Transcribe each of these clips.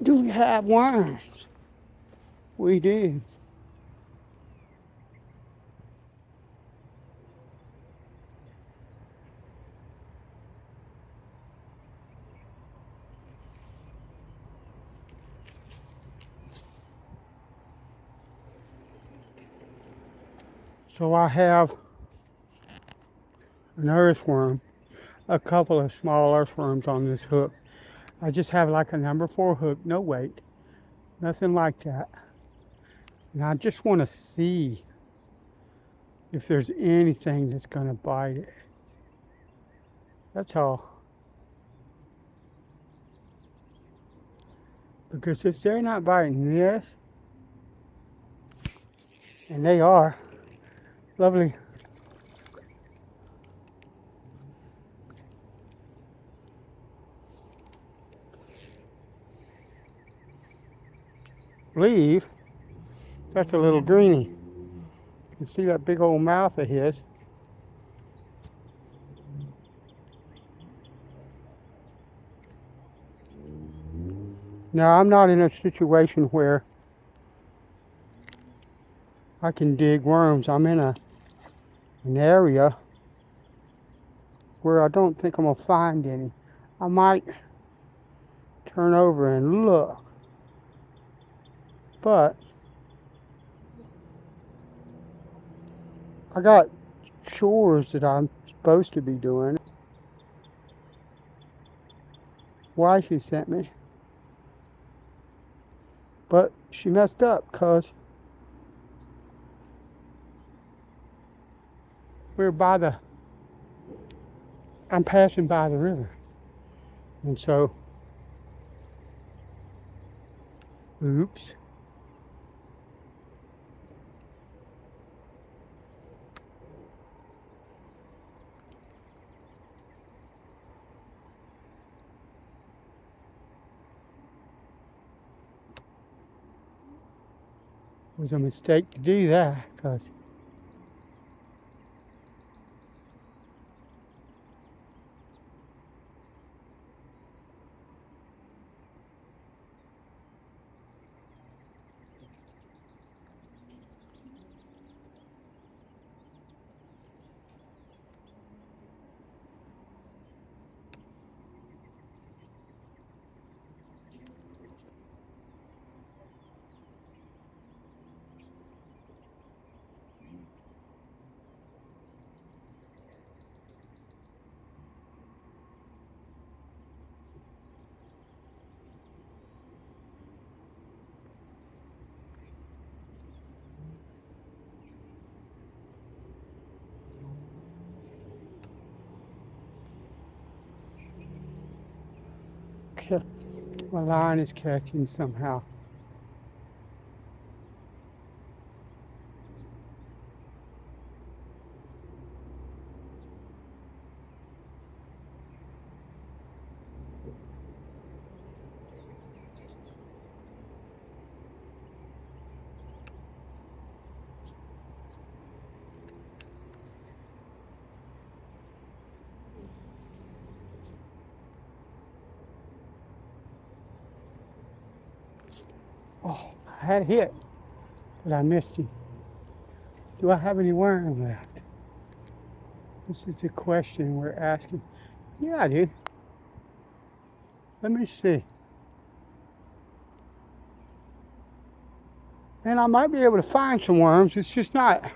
Do we have worms? We do. So I have an earthworm, a couple of small earthworms on this hook. I just have like a number 4 hook, no weight, nothing like that. And I just want to see if there's anything that's going to bite it. That's all. Because if they're not biting this, and they are, lovely leaf, that's a little greenie. You can see that big old mouth of his. Now, I'm not in a situation where I can dig worms. I'm in an area where I don't think I'm going to find any. I might turn over and look, but I got chores that I'm supposed to be doing. Why she sent me, but she messed up because we're by the, I'm passing by the river, and so, oops. It was a mistake to do that because my line is catching somehow. Oh, I had a hit, but I missed him. Do I have any worm left? This is the question we're asking. Yeah, I do. Let me see. And I might be able to find some worms. It's just not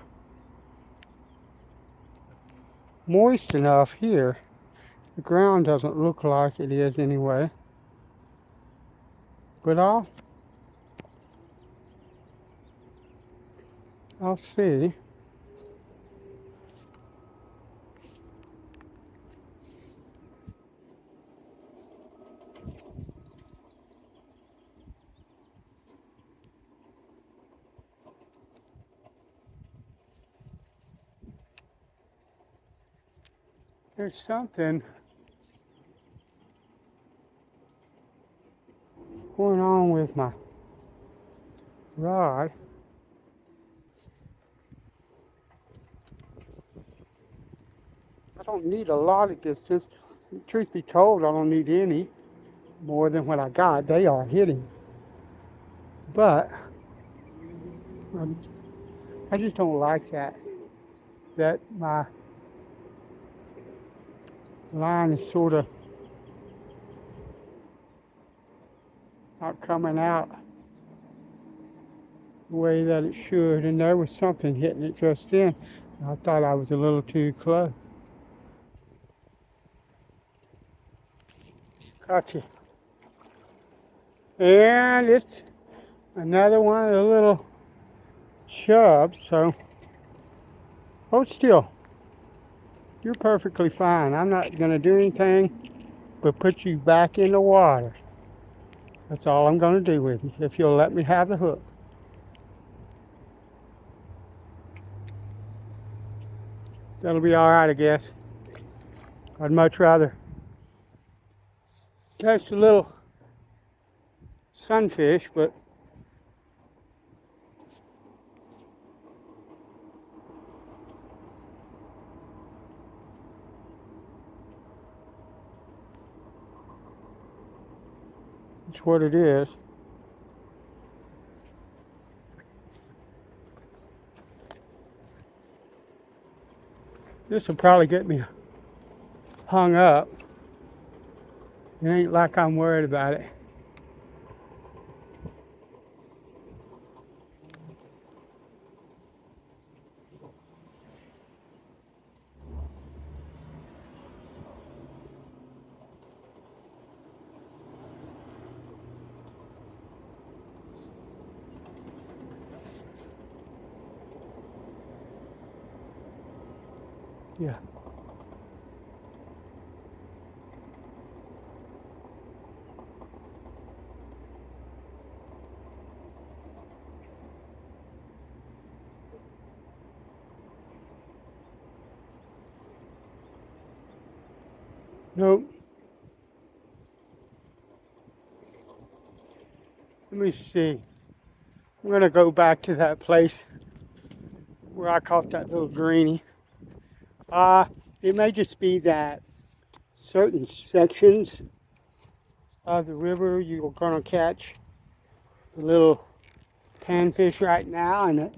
moist enough here. The ground doesn't look like it is anyway. But I'll see. There's something going on with my rod. I don't need a lot of distance. Truth be told, I don't need any. more than what I got. They are hitting. But um, I just don't like that my line is sort of not coming out the way that it should. And there was something hitting it just then. I thought I was a little too close. Gotcha. And it's another one of the little chubs. So hold still. You're perfectly fine. I'm not going to do anything but put you back in the water. That's all I'm going to do with you, if you'll let me have the hook. That'll be all right, I guess. I'd much rather catch a little sunfish, but it's what it is. This will probably get me hung up. It ain't like I'm worried about it. Yeah. Nope. Let me see. I'm gonna go back to that place where I caught that little greenie. It may just be that certain sections of the river you're gonna catch the little panfish right now, and the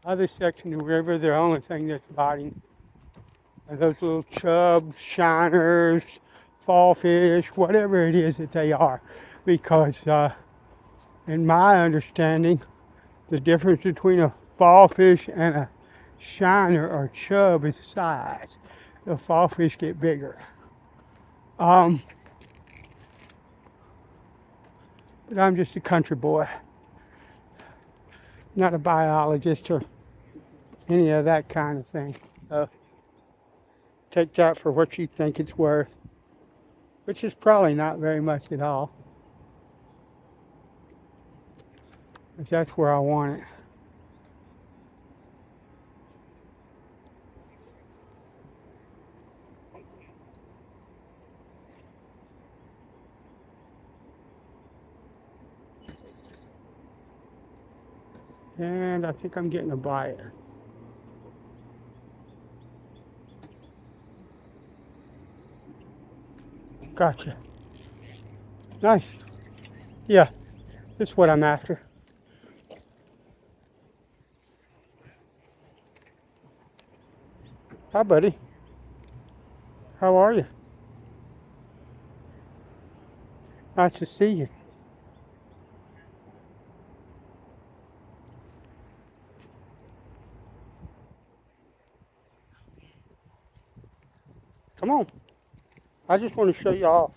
other section of the river, the only thing that's biting are those little chubs, shiners, fall fish, whatever it is that they are. Because in my understanding, the difference between a fall fish and a shiner or chub is size. The fall fish get bigger. But I'm just a country boy, not a biologist or any of that kind of thing. So take that for what you think it's worth, which is probably not very much at all. But that's where I want it. And I think I'm getting a bite. Gotcha. Nice. Yeah, that's what I'm after. Hi, buddy. How are you? Nice to see you. Come on. I just want to show you off.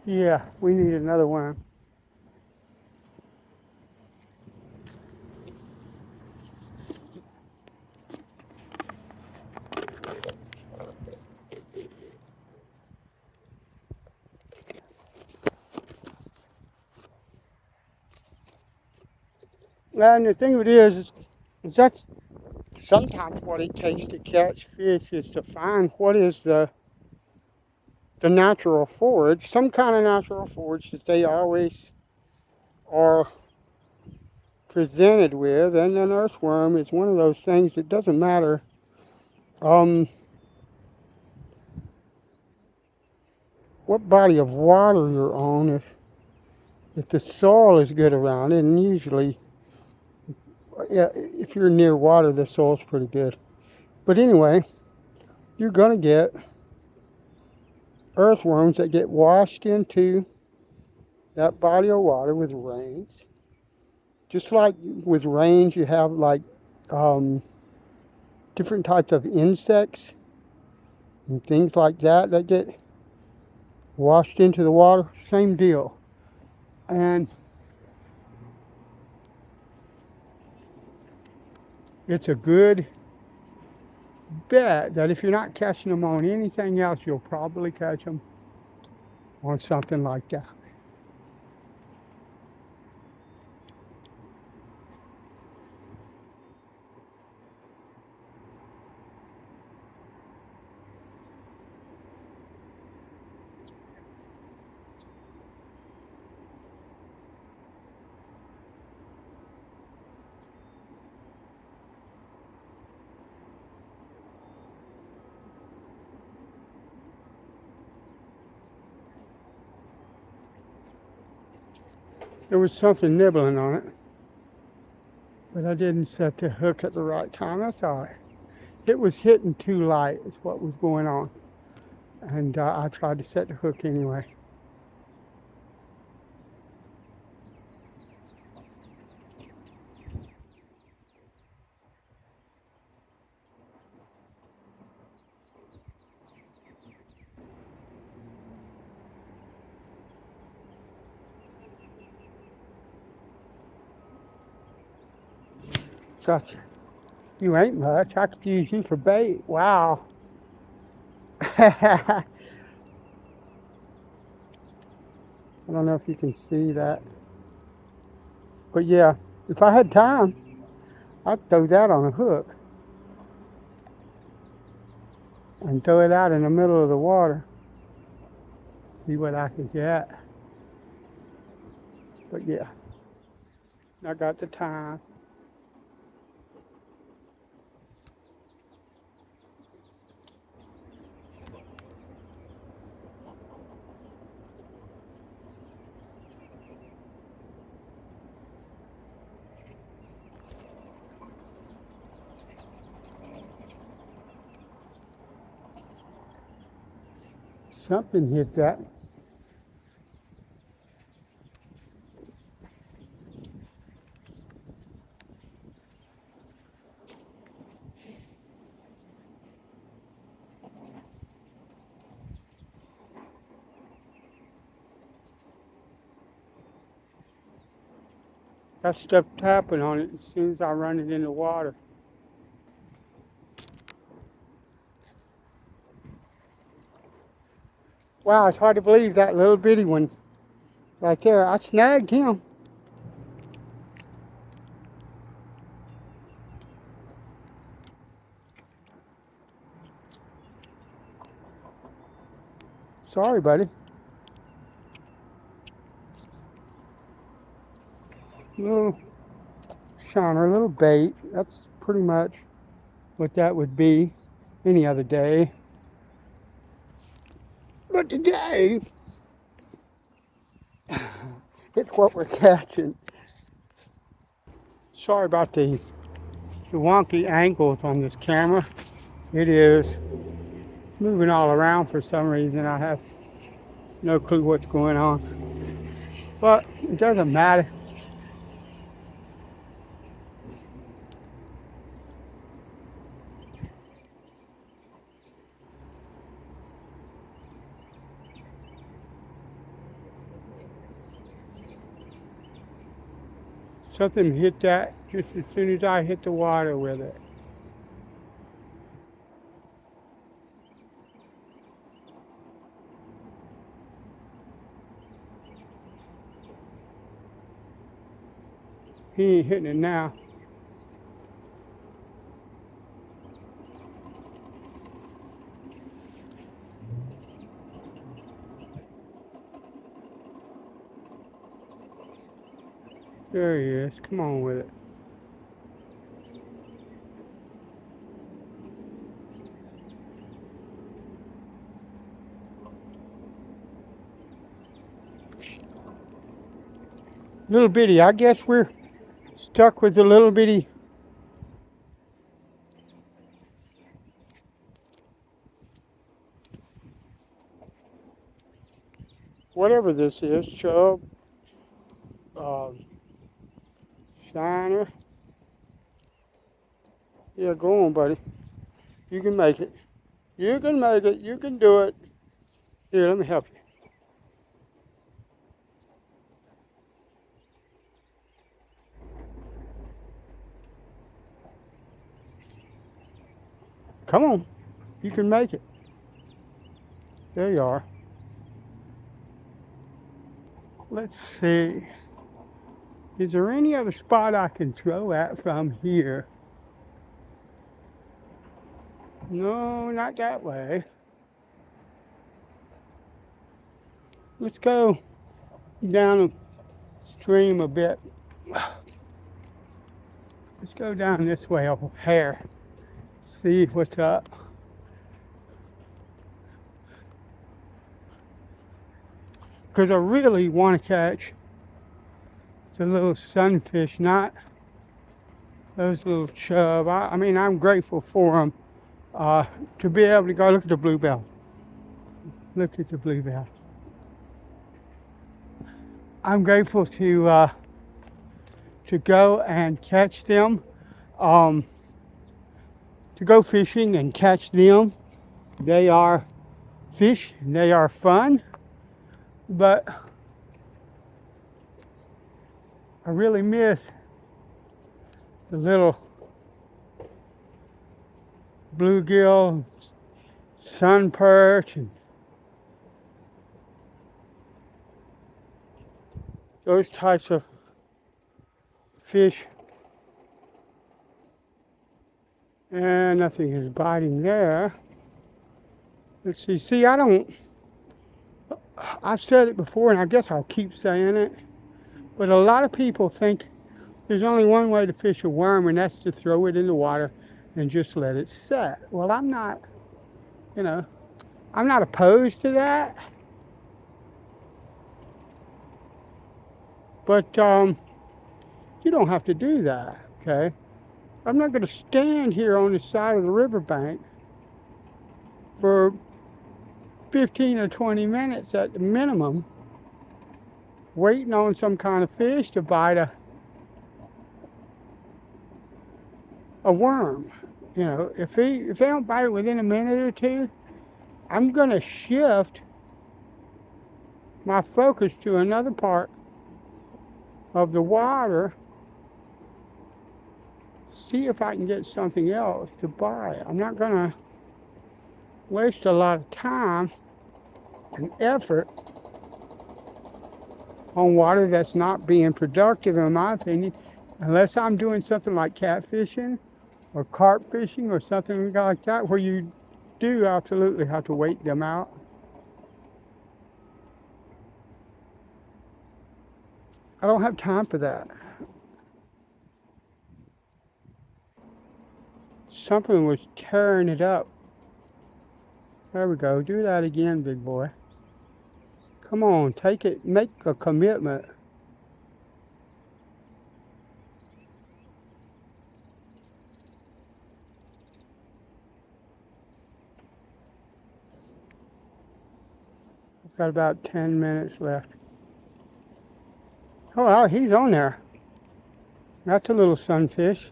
Yeah, we need another one. And the thing of it is that's sometimes what it takes to catch fish is to find what is the natural forage, some kind of natural forage that they always are presented with, and an earthworm is one of those things that doesn't matter what body of water you're on, if the soil is good around it, and usually, yeah, if you're near water, the soil's pretty good. But anyway, you're gonna get earthworms that get washed into that body of water with rains. Just like with rains, you have like different types of insects and things like that that get washed into the water. Same deal. And it's a good bet that if you're not catching them on anything else, you'll probably catch them on something like that. There was something nibbling on it, but I didn't set the hook at the right time. That's all right. It was hitting too light is what was going on. And I tried to set the hook anyway. Gotcha. You ain't much. I could use you for bait. Wow. I don't know if you can see that. But yeah, if I had time, I'd throw that on a hook and throw it out in the middle of the water. See what I can get. But yeah, I got the time. Something hit that. That stuff tapping on it as soon as I run it in the water. Wow, it's hard to believe that little bitty one right there. I snagged him. Sorry, buddy. Little shiner, little bait. That's pretty much what that would be any other day. But today, it's what we're catching. Sorry about the wonky angles on this camera. It is moving all around for some reason. I have no clue what's going on. But it doesn't matter. Something hit that just as soon as I hit the water with it. He ain't hitting it now. There he is. Come on with it. Little bitty. I guess we're stuck with the little bitty. Whatever this is, chub, um, shiner. Yeah, go on, buddy. You can make it. You can make it. You can do it. Here, let me help you. Come on. You can make it. There you are. Let's see. Is there any other spot I can throw at from here? No, not that way. Let's go down the stream a bit. Let's go down this way over here. See what's up. Because I really want to catch the little sunfish, not those little chub. I mean, I'm grateful for them to be able to go look at the bluebell. Look at the bluebell. I'm grateful to go and catch them, to go fishing and catch them. They are fish, they are fun, but I really miss the little bluegill, sun perch, and those types of fish. And nothing is biting there. Let's see. See, I've said it before, and I guess I'll keep saying it, but a lot of people think there's only one way to fish a worm, and that's to throw it in the water and just let it set. Well, I'm not opposed to that, but you don't have to do that, okay? I'm not going to stand here on the side of the riverbank for 15 or 20 minutes at the minimum, waiting on some kind of fish to bite a worm. You know, if they don't bite it within a minute or two, I'm going to shift my focus to another part of the water, see if I can get something else to bite. I'm not going to waste a lot of time and effort on water that's not being productive, in my opinion, unless I'm doing something like catfishing or carp fishing or something like that, where you do absolutely have to wait them out. I don't have time for that. Something was tearing it up. There we go. Do that again, big boy. Come on, take it. Make a commitment. I've got about 10 minutes left. Oh, well, he's on there. That's a little sunfish.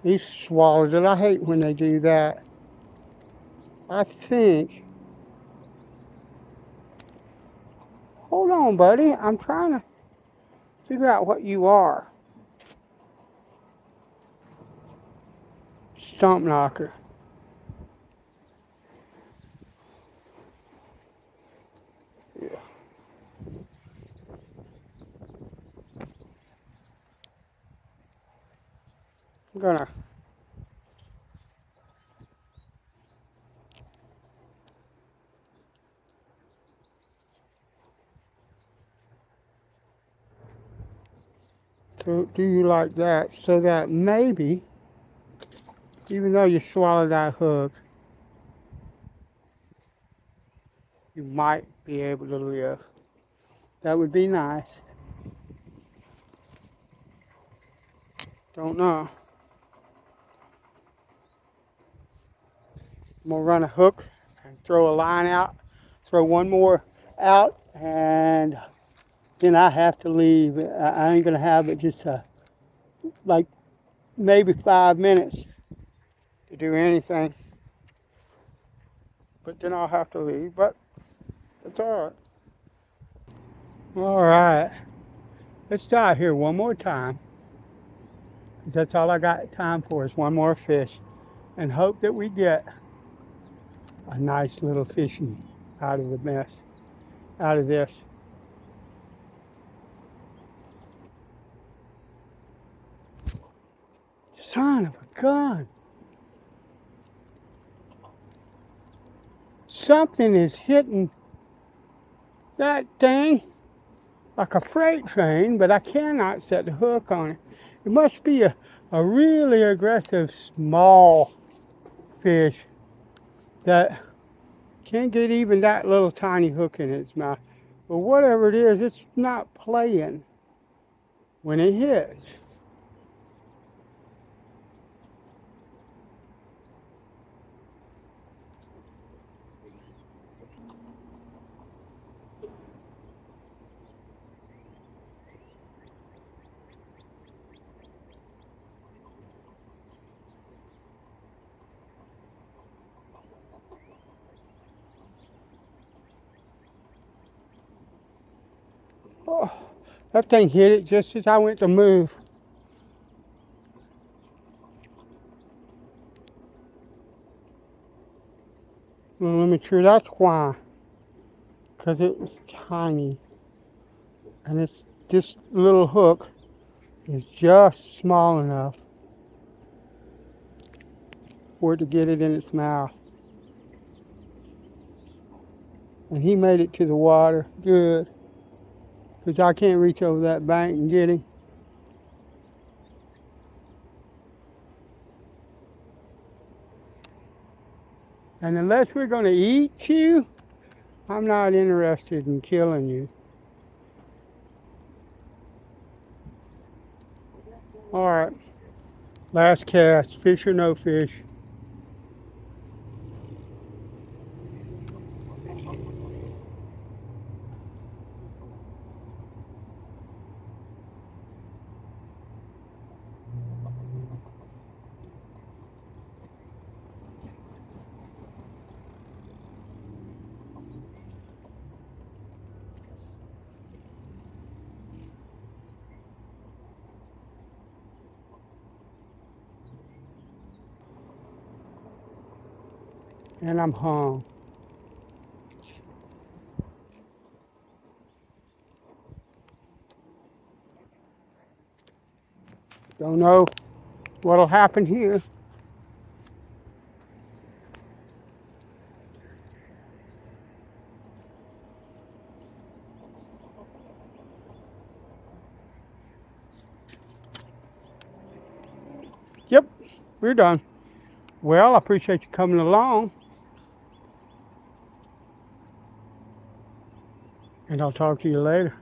He swallows it. I hate when they do that. I think. Hold on, buddy. I'm trying to figure out what you are. Stump knocker. Yeah. I'm gonna. do you like that, so that maybe, even though you swallow that hook, you might be able to live. That would be nice. Don't know. I'm gonna run a hook and throw a line out, throw one more out, and then I have to leave. I ain't gonna have it just like maybe 5 minutes to do anything, but then I'll have to leave, but it's all right. All right, let's try here one more time. That's all I got time for is one more fish, and hope that we get a nice little fishy out of the mess, out of this. Son of a gun. Something is hitting that thing like a freight train, but I cannot set the hook on it. It must be a really aggressive small fish that can't get even that little tiny hook in its mouth. But whatever it is, it's not playing when it hits. Oh, that thing hit it just as I went to move. Well, let me sure that's why. Because it was tiny. And this little hook is just small enough for it to get it in its mouth. And he made it to the water. Good. Because I can't reach over that bank and get him. And unless we're going to eat you, I'm not interested in killing you. All right. Last cast. Fish or no fish. And I'm hung. Don't know what'll happen here. Yep, we're done. Well, I appreciate you coming along. And I'll talk to you later.